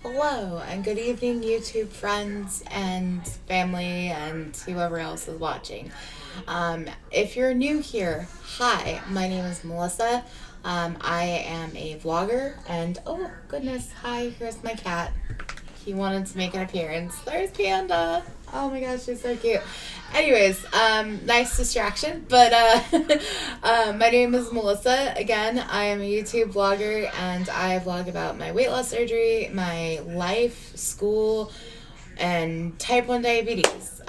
Hello and good evening, YouTube friends and family and whoever else is watching. If you're new here, hi, my name is Melissa. I am a vlogger and oh goodness, hi, here's my cat. He wanted to make an appearance. There's Panda. Oh my gosh, she's so cute. Anyways, nice distraction, but my name is Melissa. Again, I am a YouTube vlogger and I vlog about my weight loss surgery, my life, school, and type 1 diabetes.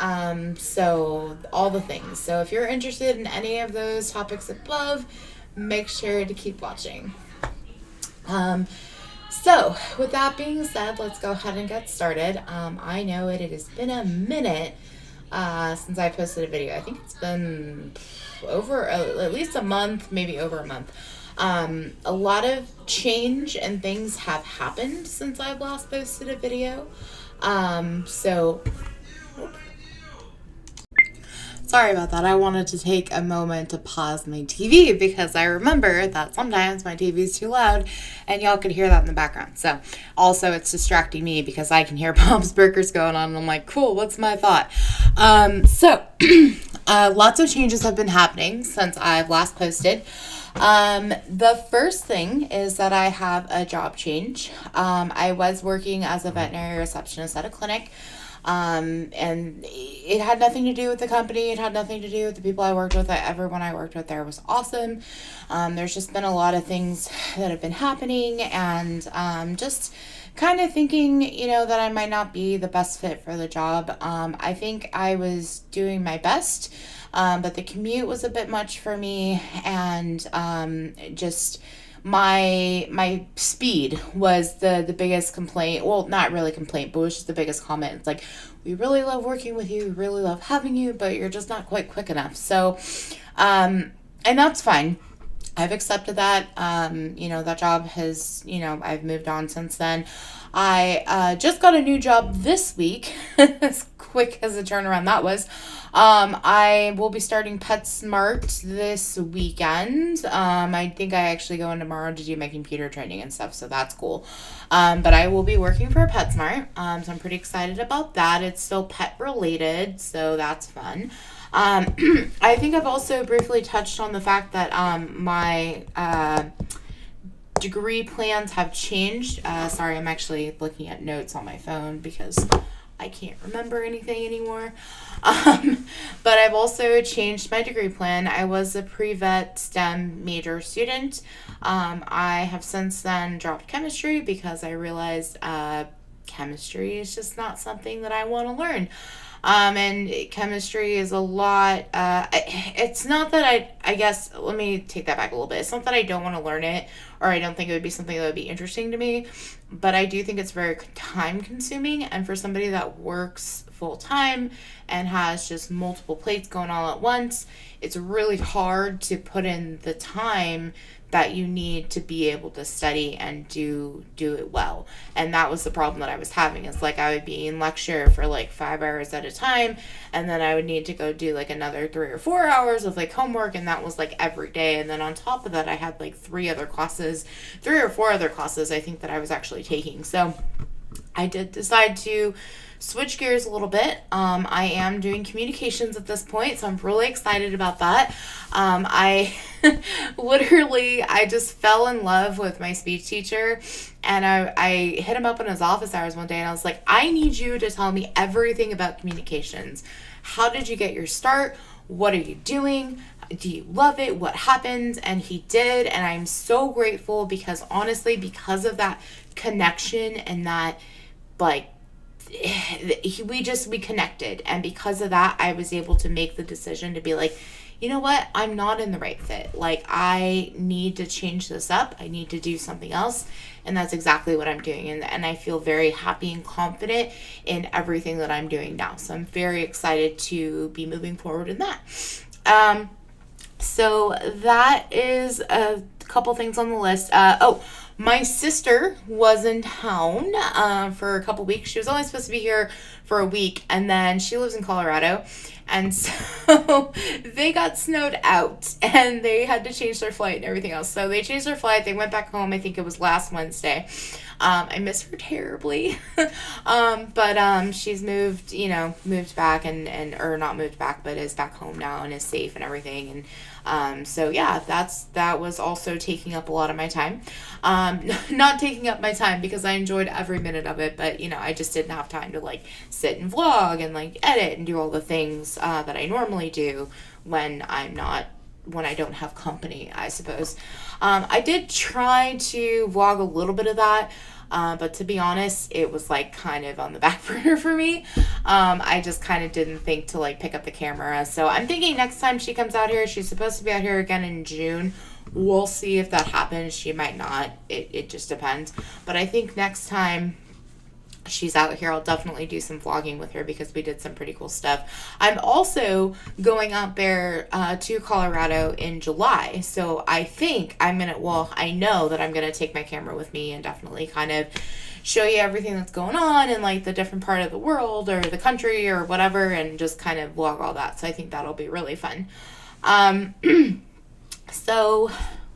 So all the things. So if you're interested in any of those topics above, make sure to keep watching. So with that being said, let's go ahead and get started. I know it has been a minute since I posted a video. I think it's been over at least a month, maybe over a month. A lot of change and things have happened since I've last posted a video. Sorry about that. I wanted to take a moment to pause my TV because I remember that sometimes my TV is too loud and y'all could hear that in the background. So also it's distracting me because I can hear Bob's Burgers going on and I'm like, cool, what's my thought? Lots of changes have been happening since I've last posted. The first thing is that I have a job change. I was working as a veterinary receptionist at a clinic. And it had nothing to do with the company. It had nothing to do with the people I worked with. Everyone I worked with there was awesome. There's just been a lot of things that have been happening and, just kind of thinking, that I might not be the best fit for the job. I think I was doing my best, but the commute was a bit much for me and, just my speed was the biggest complaint. Well, not really complaint, but it was just the biggest comment. It's like, we really love working with you, we really love having you, but you're just not quite quick enough. So and that's fine. I've accepted that. That job has, I've moved on since then. I just got a new job this week, as quick as a turnaround that was. I will be starting PetSmart this weekend. I think I actually go in tomorrow to do my computer training and stuff, so that's cool. But I will be working for PetSmart, so I'm pretty excited about that. It's still pet related, so that's fun. I think I've also briefly touched on the fact that my degree plans have changed. Sorry, I'm actually looking at notes on my phone because I can't remember anything anymore. But I've also changed my degree plan. I was a pre-vet STEM major student. I have since then dropped chemistry because I realized chemistry is just not something that I want to learn. And chemistry is a lot, it's not that I guess, let me take that back a little bit. It's not that I don't want to learn it, or I don't think it would be something that would be interesting to me, but I do think it's very time consuming, and for somebody that works full time and has just multiple plates going all at once, it's really hard to put in the time that you need to be able to study and do it well. And that was the problem that I was having, is like I would be in lecture for like 5 hours at a time, and then I would need to go do like another 3 or 4 hours of like homework, and that was like every day. And then on top of that, I had like 3 or 4 other classes I think that I was actually taking. So I did decide to switch gears a little bit. I am doing communications at this point, so I'm really excited about that. I just fell in love with my speech teacher, and I hit him up in his office hours one day, and I was like, I need you to tell me everything about communications. How did you get your start? What are you doing? Do you love it? What happened? And he did, and I'm so grateful because honestly, because of that connection and that, like, we connected, and because of that, I was able to make the decision to be like, you know what, I'm not in the right fit. Like, I need to change this up. I need to do something else, and that's exactly what I'm doing, and I feel very happy and confident in everything that I'm doing now. So I'm very excited to be moving forward in that. So that is couple things on the list. My sister was in town for a couple weeks. She was only supposed to be here for a week, and then she lives in Colorado. And so they got snowed out, and they had to change their flight and everything else. So they changed their flight. They went back home. I think it was last Wednesday. I miss her terribly. But she's moved back or not moved back, but is back home now and is safe and everything. And so yeah, that was also taking up a lot of my time. Not taking up my time because I enjoyed every minute of it, but I just didn't have time to like sit and vlog and like edit and do all the things that I normally do when I don't have company, I suppose. I did try to vlog a little bit of that, but to be honest, it was like kind of on the back burner for me. I just kind of didn't think to like pick up the camera. So I'm thinking next time she comes out here, she's supposed to be out here again in June. We'll see if that happens. She might not. It just depends. But I think next time she's out here, I'll definitely do some vlogging with her because we did some pretty cool stuff. I'm also going out there to Colorado in July. So I think I know that I'm going to take my camera with me and definitely kind of show you everything that's going on in like the different part of the world or the country or whatever, and just kind of vlog all that. So I think that'll be really fun. So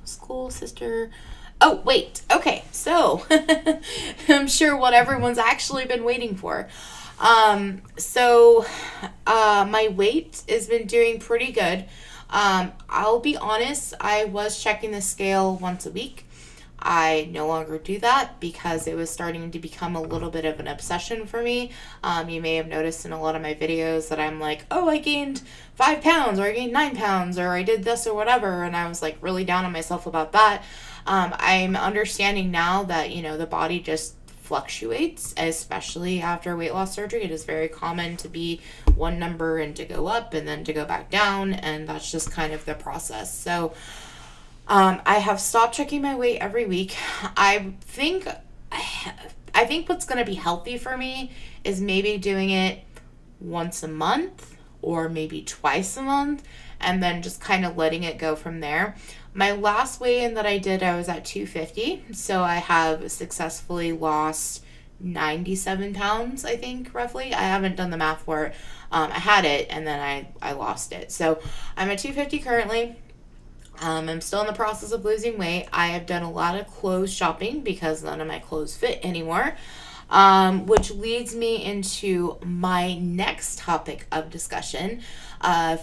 school, sister. Oh, wait. Okay. So I'm sure what everyone's actually been waiting for. My weight has been doing pretty good. I'll be honest, I was checking the scale once a week. I no longer do that because it was starting to become a little bit of an obsession for me. You may have noticed in a lot of my videos that I'm like, oh, I gained 5 pounds, or I gained 9 pounds, or I did this or whatever. And I was like really down on myself about that. I'm understanding now that, the body just fluctuates, especially after weight loss surgery. It is very common to be one number and to go up and then to go back down. And that's just kind of the process. So I have stopped checking my weight every week. I think what's going to be healthy for me is maybe doing it once a month or maybe twice a month, and then just kind of letting it go from there. My last weigh-in that I did, I was at 250. So I have successfully lost 97 pounds, I think, roughly. I haven't done the math for it. I had it and then I lost it. So I'm at 250 currently. I'm still in the process of losing weight. I have done a lot of clothes shopping because none of my clothes fit anymore, which leads me into my next topic of discussion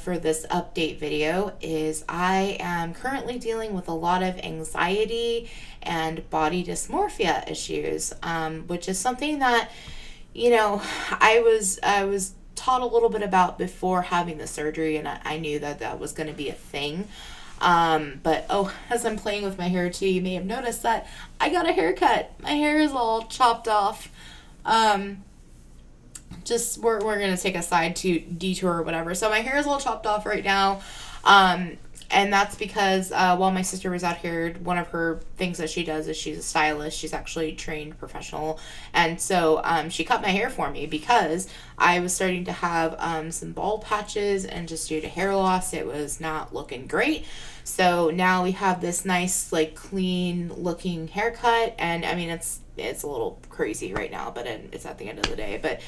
for this update video is I am currently dealing with a lot of anxiety and body dysmorphia issues, which is something that, I was taught a little bit about before having the surgery, and I knew that was going to be a thing. But as I'm playing with my hair too, you may have noticed that I got a haircut. My hair is all chopped off. We're going to take a side to detour or whatever. So my hair is all chopped off right now. And that's because while my sister was out here, one of her things that she does is she's a stylist. She's actually a trained professional. And so she cut my hair for me because I was starting to have some bald patches, and just due to hair loss, it was not looking great. So now we have this nice, like, clean looking haircut. And I mean, it's a little crazy right now, but it's at the end of the day. But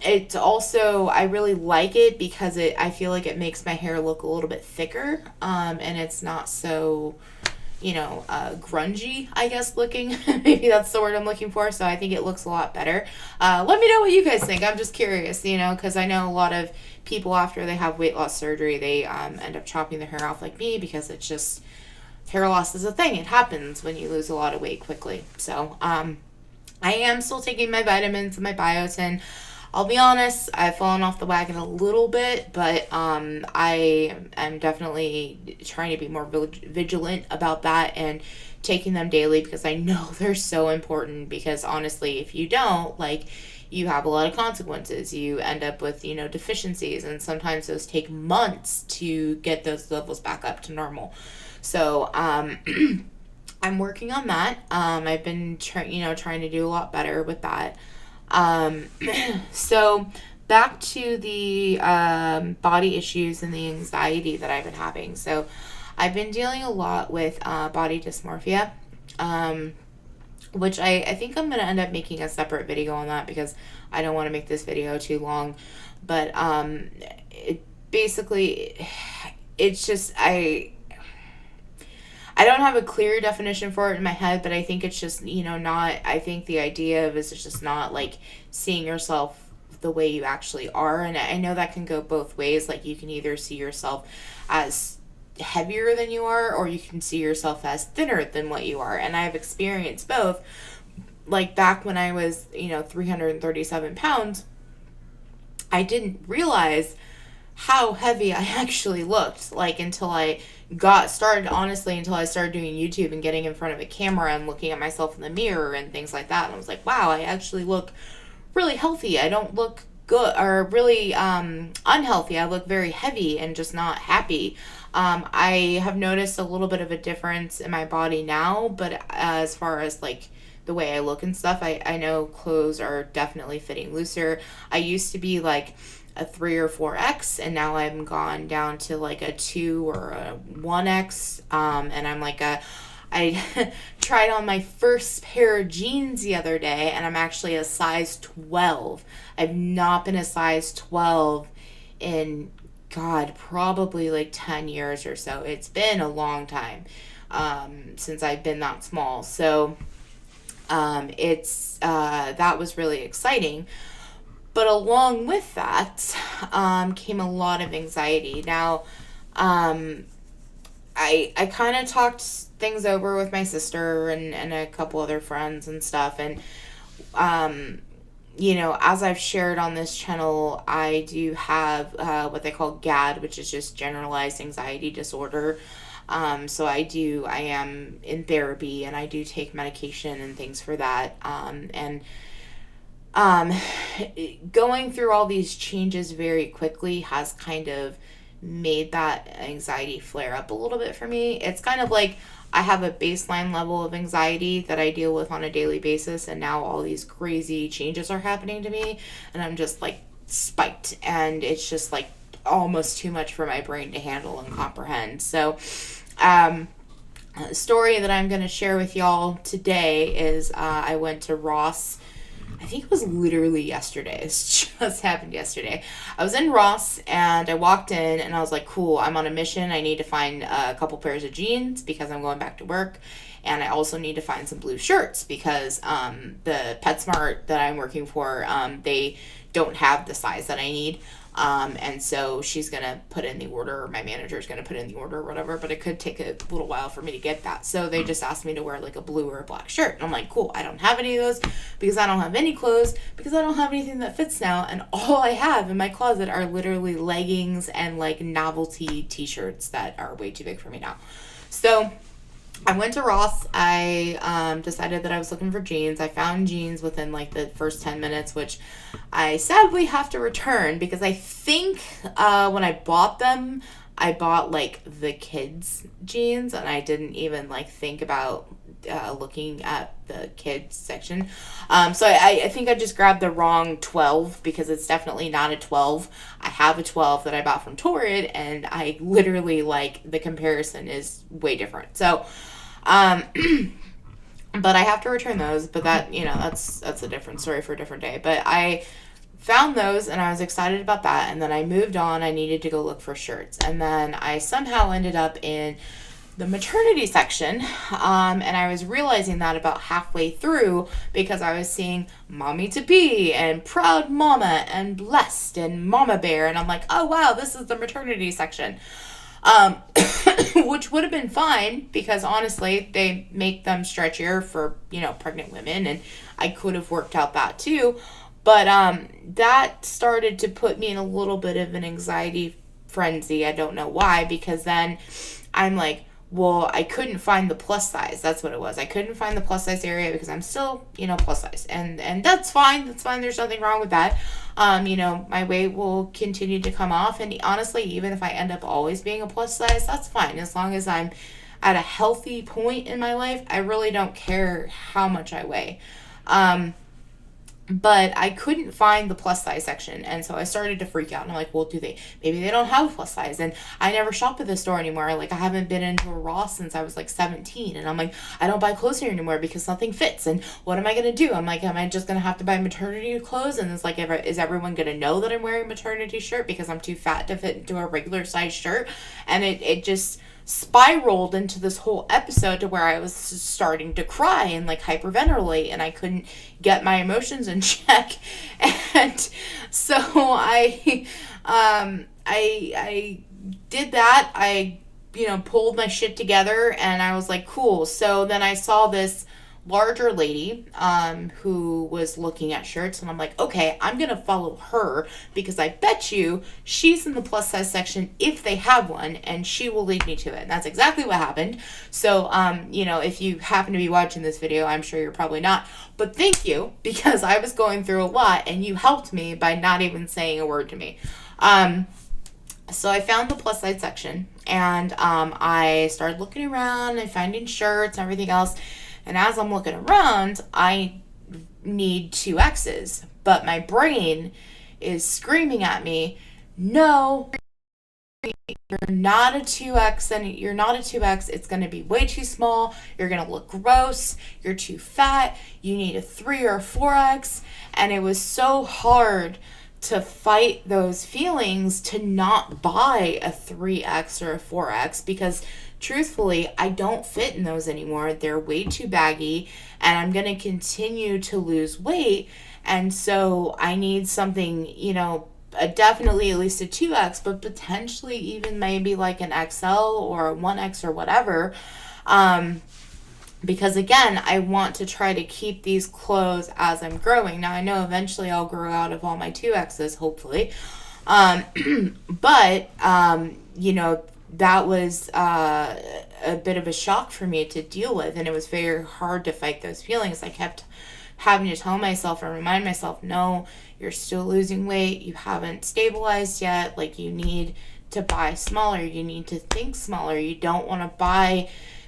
it's also, I really like it because I feel like it makes my hair look a little bit thicker, and it's not so, grungy, I guess, looking. Maybe that's the word I'm looking for. So I think it looks a lot better. Let me know what you guys think. I'm just curious, because I know a lot of people after they have weight loss surgery, they end up chopping their hair off like me because it's just, hair loss is a thing. It happens when you lose a lot of weight quickly. So, I am still taking my vitamins and my biotin. I'll be honest, I've fallen off the wagon a little bit, but I am definitely trying to be more vigilant about that and taking them daily because I know they're so important. Because honestly, if you don't, you have a lot of consequences. You end up with, deficiencies, and sometimes those take months to get those levels back up to normal. So, I'm working on that. I've been trying to do a lot better with that. So back to the body issues and the anxiety that I've been having. So I've been dealing a lot with body dysmorphia, which I think I'm going to end up making a separate video on that because I don't want to make this video too long. But it basically, it's just, I don't have a clear definition for it in my head, but I think it's just, I think the idea of is just not like seeing yourself the way you actually are. And I know that can go both ways. Like, you can either see yourself as heavier than you are, or you can see yourself as thinner than what you are. And I've experienced both. Like, back when I was, 337 pounds, I didn't realize how heavy I actually looked, like, until I started doing YouTube and getting in front of a camera and looking at myself in the mirror and things like that. And I was like, wow, I actually look really healthy. I don't look good or really unhealthy. I look very heavy and just not happy. I have noticed a little bit of a difference in my body now, but as far as like the way I look and stuff, I know clothes are definitely fitting looser. I used to be like a 3 or 4X, and now I'm gone down to like a 2 or a 1X, and I'm like I tried on my first pair of jeans the other day, and I'm actually a size 12. I've not been a size 12 in, God, probably like 10 years or so. It's been a long time since I've been that small. So that was really exciting. But along with that came a lot of anxiety. Now, I kind of talked things over with my sister and a couple other friends and stuff. And, as I've shared on this channel, I do have what they call GAD, which is just generalized anxiety disorder. So I am in therapy, and I do take medication and things for that. Going through all these changes very quickly has kind of made that anxiety flare up a little bit for me. It's kind of like I have a baseline level of anxiety that I deal with on a daily basis, and now all these crazy changes are happening to me, and I'm just like spiked, and it's just like almost too much for my brain to handle and comprehend. So, a story that I'm going to share with y'all today is I went to Ross. I think it was literally yesterday. This just happened yesterday. I was in Ross, and I walked in, and I was like, cool, I'm on a mission. I need to find a couple pairs of jeans because I'm going back to work. And I also need to find some blue shirts because the PetSmart that I'm working for, they don't have the size that I need. And so she's going to put in the order, or my manager's going to put in the order or whatever, but it could take a little while for me to get that. So they just asked me to wear like a blue or a black shirt. And I'm like, cool, I don't have any of those because I don't have any clothes, because I don't have anything that fits now. And all I have in my closet are literally leggings and like novelty t-shirts that are way too big for me now. So I went to Ross. I decided that I was looking for jeans. I found jeans within like the first 10 minutes, which I sadly have to return because I think when I bought them, I bought like the kids' jeans, and I didn't even like think about looking at the kids section. So I think I just grabbed the wrong 12 because it's definitely not a 12. I have a 12 that I bought from Torrid, and I literally like the comparison is way different. So, but I have to return those, but that, that's a different story for a different day. But I found those, and I was excited about that. And then I moved on. I needed to go look for shirts. And then I somehow ended up in the maternity section, and I was realizing that about halfway through because I was seeing Mommy to Be and Proud Mama and Blessed and Mama Bear, and I'm like, oh wow, this is the maternity section, which would have been fine because honestly they make them stretchier for pregnant women, and I could have worked out that too, but that started to put me in a little bit of an anxiety frenzy. I don't know why, because then I'm like, well, I couldn't find the plus size. That's what it was. I couldn't find the plus size area because I'm still, plus size. And that's fine. That's fine. There's nothing wrong with that. My weight will continue to come off. And honestly, even if I end up always being a plus size, that's fine. As long as I'm at a healthy point in my life, I really don't care how much I weigh. But I couldn't find the plus size section. And so I started to freak out. And I'm like, well, maybe they don't have plus size. And I never shop at the store anymore. Like, I haven't been into a Ross since I was like 17. And I'm like, I don't buy clothes here anymore because nothing fits. And what am I going to do? I'm like, am I just going to have to buy maternity clothes? And it's like, is everyone going to know that I'm wearing a maternity shirt because I'm too fat to fit into a regular size shirt? And it just spiraled into this whole episode to where I was starting to cry and like hyperventilate, and I couldn't get my emotions in check. And so I did that. I pulled my shit together, and I was like, cool. So then I saw this larger lady who was looking at shirts, and I'm like, okay, I'm gonna follow her because I bet you she's in the plus size section if they have one, and she will lead me to it. And that's exactly what happened. So if you happen to be watching this video, I'm sure you're probably not, but thank you, because I was going through a lot and you helped me by not even saying a word to me. So I found the plus size section, and I started looking around and finding shirts and everything else. And as I'm looking around, I need 2X's. But my brain is screaming at me, no, you're not a 2X, and you're not a 2X. It's going to be way too small. You're going to look gross. You're too fat. You need a 3 or a 4X. And it was so hard to fight those feelings to not buy a 3X or a 4X, because truthfully, I don't fit in those anymore. They're way too baggy, and I'm going to continue to lose weight. And so I need something, definitely at least a 2X, but potentially even maybe like an XL or a 1X or whatever. Because again, I want to try to keep these clothes as I'm growing. Now, I know eventually I'll grow out of all my 2Xs, hopefully. But that was a bit of a shock for me to deal with, and it was very hard to fight those feelings. I kept having to tell myself and remind myself, no, you're still losing weight. You haven't stabilized yet. Like, you need to buy smaller. You need to think smaller. You don't want to buy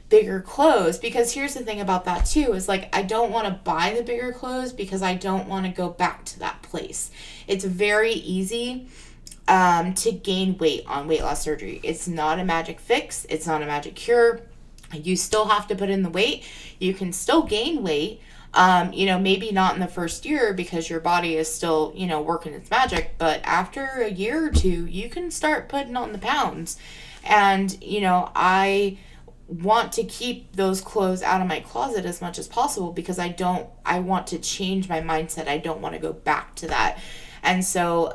bigger clothes, because here's the thing about that too, is like, I don't want to buy the bigger clothes because I don't want to go back to that place. It's very easy to gain weight on weight loss surgery. It's not a magic fix. It's not a magic cure. You still have to put in the weight. You can still gain weight. Maybe not in the first year because your body is still, working its magic, but after a year or two, you can start putting on the pounds. And, I want to keep those clothes out of my closet as much as possible because I want to change my mindset. I don't want to go back to that. And so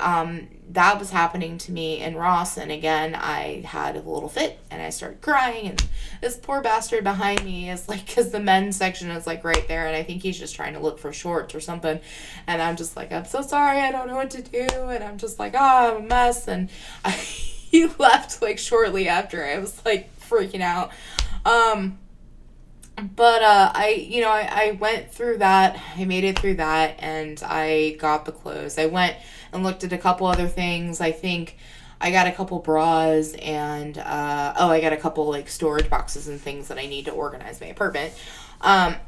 that was happening to me in Ross. And again, I had a little fit and I started crying. And this poor bastard behind me is like, because the men's section is like right there. And I think he's just trying to look for shorts or something. And I'm just like, I'm so sorry. I don't know what to do. And I'm just like, I'm a mess. And he left like shortly after. I was like freaking out. But I went through that. I made it through that, and I got the clothes. I went and looked at a couple other things. I think I got a couple bras, and I got a couple like storage boxes and things that I need to organize my apartment. But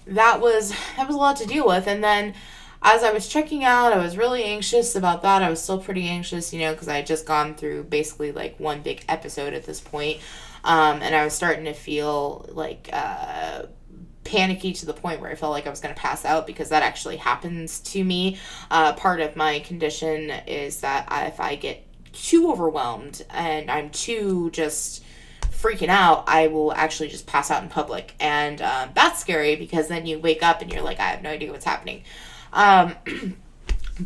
that was a lot to deal with. And then as I was checking out, I was really anxious about that. I was still pretty anxious, because I had just gone through basically like one big episode at this point. And I was starting to feel like panicky to the point where I felt like I was going to pass out, because that actually happens to me. Part of my condition is that if I get too overwhelmed and I'm too just freaking out, I will actually just pass out in public. And that's scary, because then you wake up and you're like, I have no idea what's happening.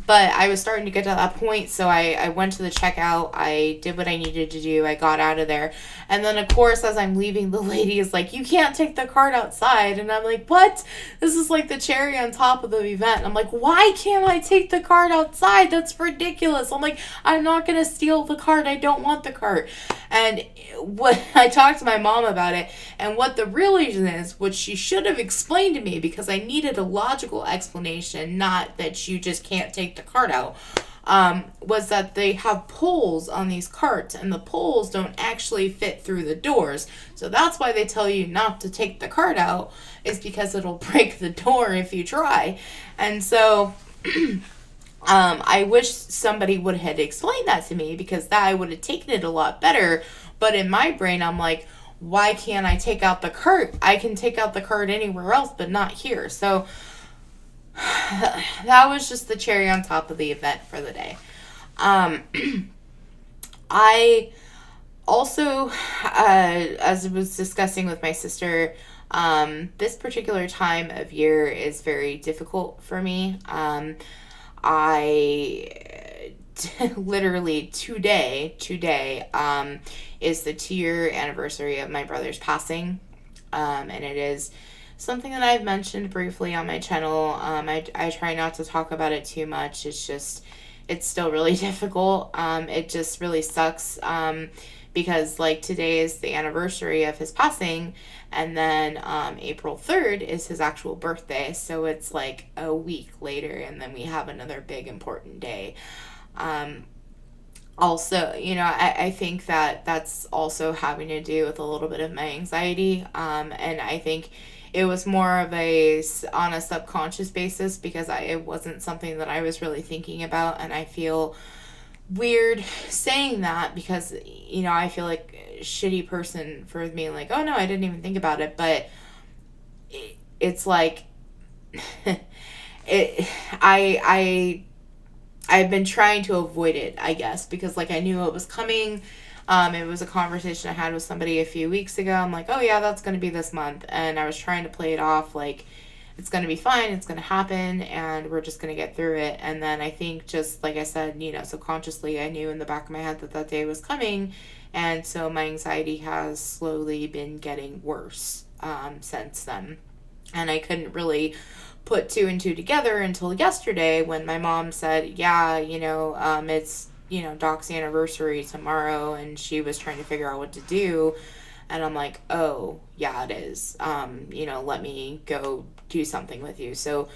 But I was starting to get to that point, so I went to the checkout. I did what I needed to do. I got out of there. And then, of course, as I'm leaving, the lady is like, you can't take the cart outside. And I'm like, what? This is like the cherry on top of the event. And I'm like, why can't I take the cart outside? That's ridiculous. I'm like, I'm not going to steal the cart. I don't want the cart. And what I talked to my mom about it, and what the real reason is, what she should have explained to me, because I needed a logical explanation, not that you just can't take the cart out. was that they have poles on these carts, and the poles don't actually fit through the doors. So that's why they tell you not to take the cart out, is because it'll break the door if you try. And so I wish somebody would have explained that to me, because that I would have taken it a lot better. But in my brain, I'm like, why can't I take out the cart? I can take out the cart anywhere else, but not here. So that was just the cherry on top of the event for the day. I also, as I was discussing with my sister, this particular time of year is very difficult for me. I literally today, is the 2-year anniversary of my brother's passing. And it is something that I've mentioned briefly on my channel. I try not to talk about it too much. It's still really difficult. It just really sucks. Because like today is the anniversary of his passing, and then April 3rd is his actual birthday, so it's like a week later, and then we have another big important day. Also, I think that that's also having to do with a little bit of my anxiety, and I think it was more of on a subconscious basis, because it wasn't something that I was really thinking about, and I feel weird saying that, because I feel like a shitty person for being like, oh no, I didn't even think about it. But it's like I've been trying to avoid it, I guess, because like I knew it was coming. It was a conversation I had with somebody a few weeks ago. I'm like, oh yeah, that's going to be this month, and I was trying to play it off like it's going to be fine, it's going to happen, and we're just going to get through it. And then I think, just like I said, subconsciously I knew in the back of my head that day was coming, and so my anxiety has slowly been getting worse since then. And I couldn't really put 2 and 2 together until yesterday, when my mom said, yeah, it's Doc's anniversary tomorrow, and she was trying to figure out what to do. And I'm like, oh, yeah, it is. Let me go do something with you. So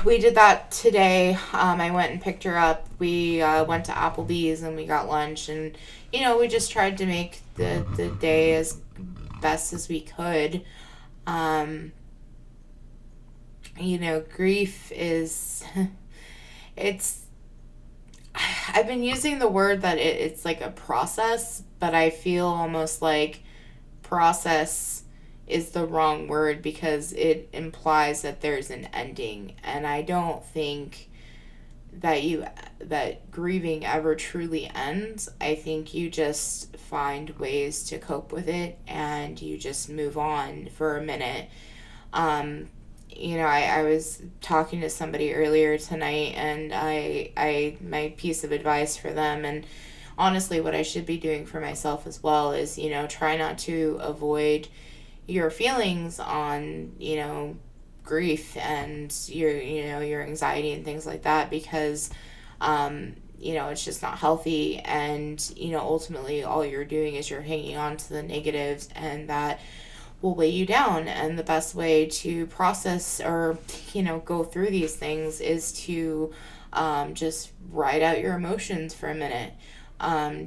we did that today. I went and picked her up. We went to Applebee's and we got lunch. And, we just tried to make the day as best as we could. Grief is... I've been using the word that it's like a process, but I feel almost like process is the wrong word, because it implies that there's an ending, and I don't think that grieving ever truly ends. I think you just find ways to cope with it, and you just move on for a minute. I was talking to somebody earlier tonight, and my piece of advice for them, and honestly what I should be doing for myself as well, is, try not to avoid your feelings on, grief and your anxiety and things like that, because, it's just not healthy. And, ultimately all you're doing is you're hanging on to the negatives, and that will weigh you down. And the best way to process or, go through these things is to just write out your emotions for a minute.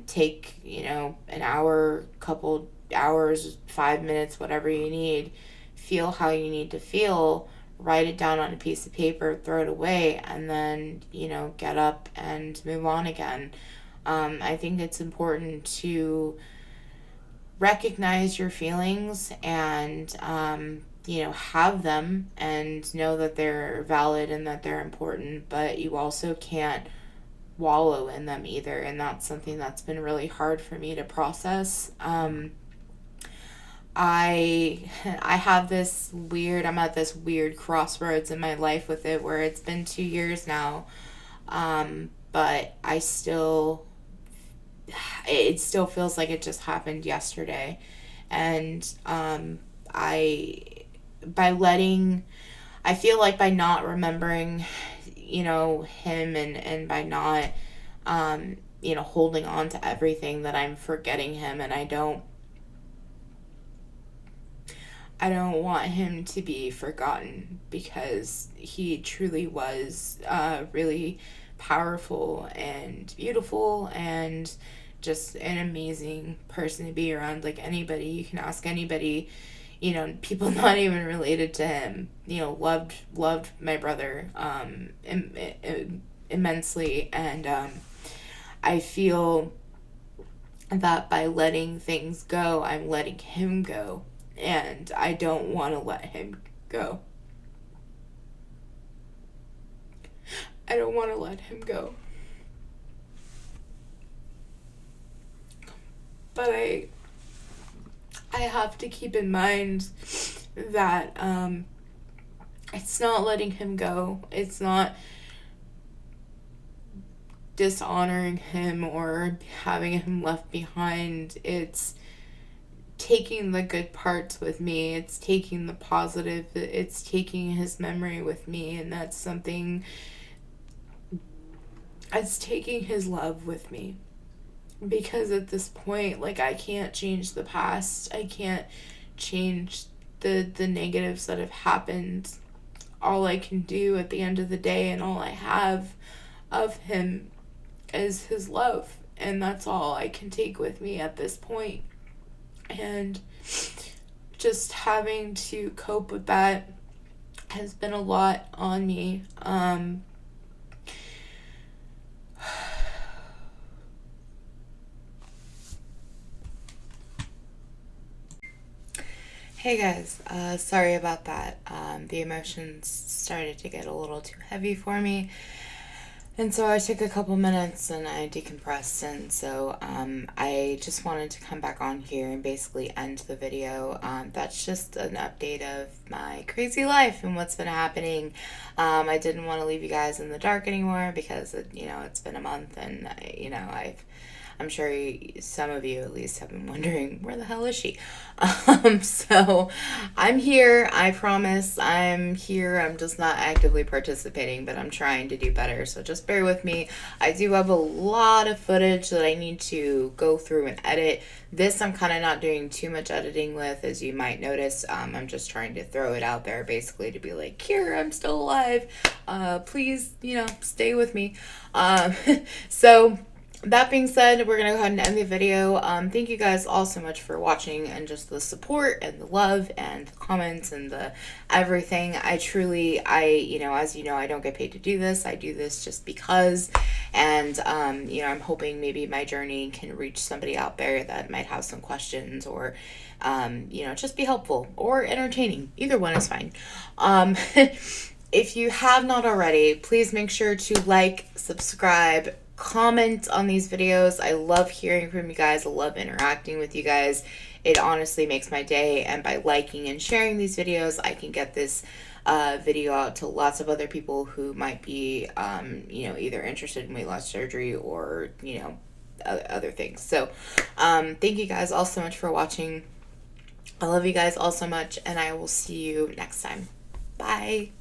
Take, an hour, couple hours, 5 minutes, whatever you need. Feel how you need to feel. Write it down on a piece of paper, throw it away, and then, get up and move on again. I think it's important to recognize your feelings and, have them, and know that they're valid and that they're important, but you also can't wallow in them either. And that's something that's been really hard for me to process. I have I'm at this weird crossroads in my life with it, where it's been 2 years now. But it still feels like it just happened yesterday. And, I feel like by not remembering, him, and by not, holding on to everything, that I'm forgetting him. And I don't want him to be forgotten, because he truly was, really powerful and beautiful and just an amazing person to be around. Like, anybody, you can ask anybody, you know, people not even related to him, you know, loved my brother immensely. And I feel that by letting things go, I'm letting him go, and I don't want to let him go. I don't want to let him go. But I have to keep in mind that it's not letting him go. It's not dishonoring him or having him left behind. It's taking the good parts with me. It's taking the positive. It's taking his memory with me, and that's something. It's taking his love with me. Because at this point, like, I can't change the past. I can't change the negatives that have happened. All I can do at the end of the day, and all I have of him, is his love. And that's all I can take with me at this point. And just having to cope with that has been a lot on me. Hey guys, sorry about that. The emotions started to get a little too heavy for me. And so I took a couple minutes and I decompressed. And so I just wanted to come back on here and basically end the video. That's just an update of my crazy life and what's been happening. I didn't want to leave you guys in the dark anymore because, it's been a month, and, I'm sure some of you at least have been wondering, where the hell is she? So I'm here. I promise I'm here. I'm just not actively participating, but I'm trying to do better. So just bear with me. I do have a lot of footage that I need to go through and edit. This I'm kind of not doing too much editing with, as you might notice. I'm just trying to throw it out there basically to be like, here, I'm still alive. Please, stay with me. So that being said, we're going to go ahead and end the video. Thank you guys all so much for watching, and just the support and the love and the comments and the everything. As you know, I don't get paid to do this. I do this just because. And, I'm hoping maybe my journey can reach somebody out there that might have some questions, or, just be helpful or entertaining. Either one is fine. If you have not already, please make sure to like, subscribe, comment on these videos. I love hearing from you guys. I love interacting with you guys. It honestly makes my day, and by liking and sharing these videos, I can get this video out to lots of other people who might be either interested in weight loss surgery or other things. So thank you guys all so much for watching. I love you guys all so much, and I will see you next time. Bye.